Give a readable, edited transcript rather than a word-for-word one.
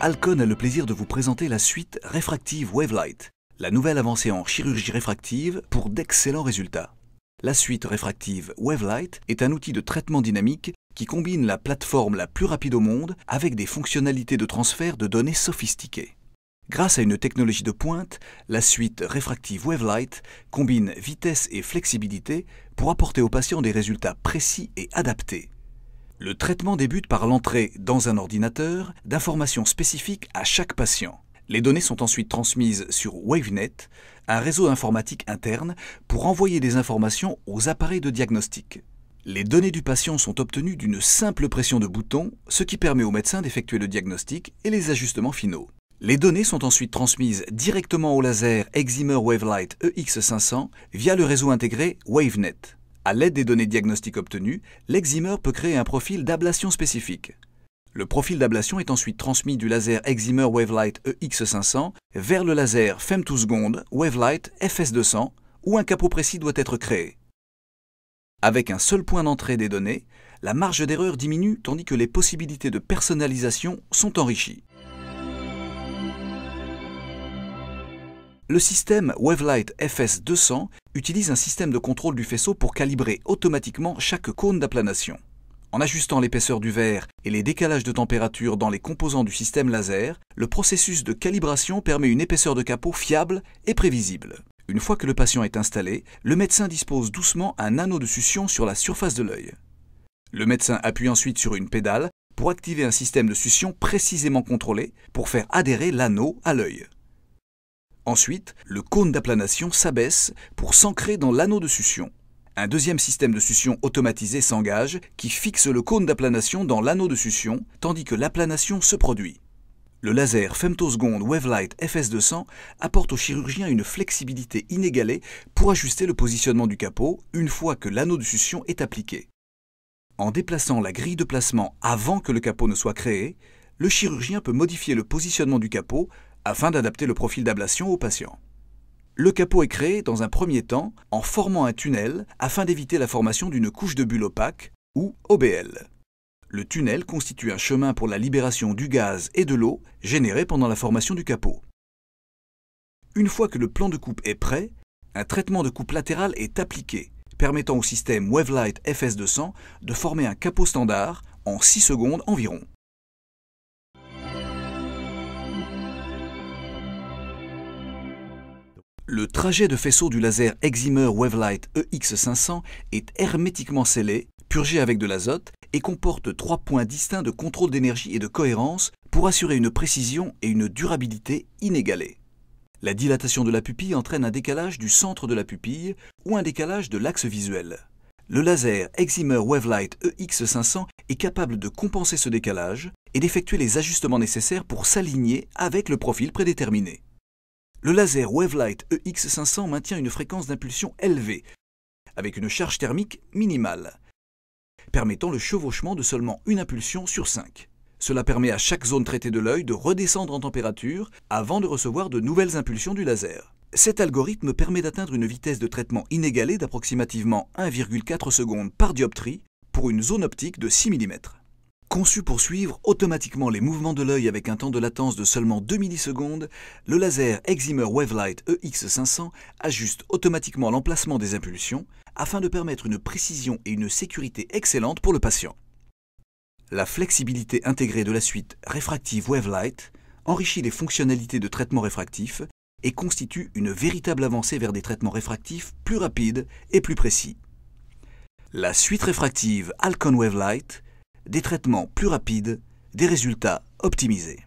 Alcon a le plaisir de vous présenter la suite Refractive Wavelight, la nouvelle avancée en chirurgie réfractive pour d'excellents résultats. La suite Refractive Wavelight est un outil de traitement dynamique qui combine la plateforme la plus rapide au monde avec des fonctionnalités de transfert de données sophistiquées. Grâce à une technologie de pointe, la suite Refractive Wavelight combine vitesse et flexibilité pour apporter aux patients des résultats précis et adaptés. Le traitement débute par l'entrée dans un ordinateur d'informations spécifiques à chaque patient. Les données sont ensuite transmises sur WaveNet, un réseau informatique interne, pour envoyer des informations aux appareils de diagnostic. Les données du patient sont obtenues d'une simple pression de bouton, ce qui permet au médecin d'effectuer le diagnostic et les ajustements finaux. Les données sont ensuite transmises directement au laser Excimer Wavelight EX500 via le réseau intégré WaveNet. À l'aide des données diagnostiques obtenues, l'Excimer peut créer un profil d'ablation spécifique. Le profil d'ablation est ensuite transmis du laser Excimer Wavelight EX500 vers le laser femtosecond Wavelight FS200 où un capot précis doit être créé. Avec un seul point d'entrée des données, la marge d'erreur diminue tandis que les possibilités de personnalisation sont enrichies. Le système Wavelight FS200 utilise un système de contrôle du faisceau pour calibrer automatiquement chaque cône d'aplanation. En ajustant l'épaisseur du verre et les décalages de température dans les composants du système laser, le processus de calibration permet une épaisseur de capot fiable et prévisible. Une fois que le patient est installé, le médecin dispose doucement un anneau de succion sur la surface de l'œil. Le médecin appuie ensuite sur une pédale pour activer un système de succion précisément contrôlé pour faire adhérer l'anneau à l'œil. Ensuite, le cône d'aplanation s'abaisse pour s'ancrer dans l'anneau de succion. Un deuxième système de succion automatisé s'engage qui fixe le cône d'aplanation dans l'anneau de succion tandis que l'aplanation se produit. Le laser femtosecond Wavelight FS200 apporte au chirurgien une flexibilité inégalée pour ajuster le positionnement du capot une fois que l'anneau de succion est appliqué. En déplaçant la grille de placement avant que le capot ne soit créé, le chirurgien peut modifier le positionnement du capot afin d'adapter le profil d'ablation au patient. Le capot est créé dans un premier temps en formant un tunnel afin d'éviter la formation d'une couche de bulle opaque ou OBL. Le tunnel constitue un chemin pour la libération du gaz et de l'eau générés pendant la formation du capot. Une fois que le plan de coupe est prêt, un traitement de coupe latérale est appliqué, permettant au système Wavelight FS200 de former un capot standard en 6 secondes environ. Le trajet de faisceau du laser Excimer Wavelight EX500 est hermétiquement scellé, purgé avec de l'azote et comporte 3 points distincts de contrôle d'énergie et de cohérence pour assurer une précision et une durabilité inégalées. La dilatation de la pupille entraîne un décalage du centre de la pupille ou un décalage de l'axe visuel. Le laser Excimer Wavelight EX500 est capable de compenser ce décalage et d'effectuer les ajustements nécessaires pour s'aligner avec le profil prédéterminé. Le laser Wavelight EX500 maintient une fréquence d'impulsion élevée, avec une charge thermique minimale, permettant le chevauchement de seulement une impulsion sur 5. Cela permet à chaque zone traitée de l'œil de redescendre en température avant de recevoir de nouvelles impulsions du laser. Cet algorithme permet d'atteindre une vitesse de traitement inégalée d'approximativement 1,4 secondes par dioptrie pour une zone optique de 6 mm. Conçu pour suivre automatiquement les mouvements de l'œil avec un temps de latence de seulement 2 millisecondes, le laser Excimer Wavelight EX500 ajuste automatiquement l'emplacement des impulsions afin de permettre une précision et une sécurité excellentes pour le patient. La flexibilité intégrée de la suite Refractive Wavelight enrichit les fonctionnalités de traitement réfractif et constitue une véritable avancée vers des traitements réfractifs plus rapides et plus précis. La suite réfractive Alcon Wavelight, des traitements plus rapides, des résultats optimisés.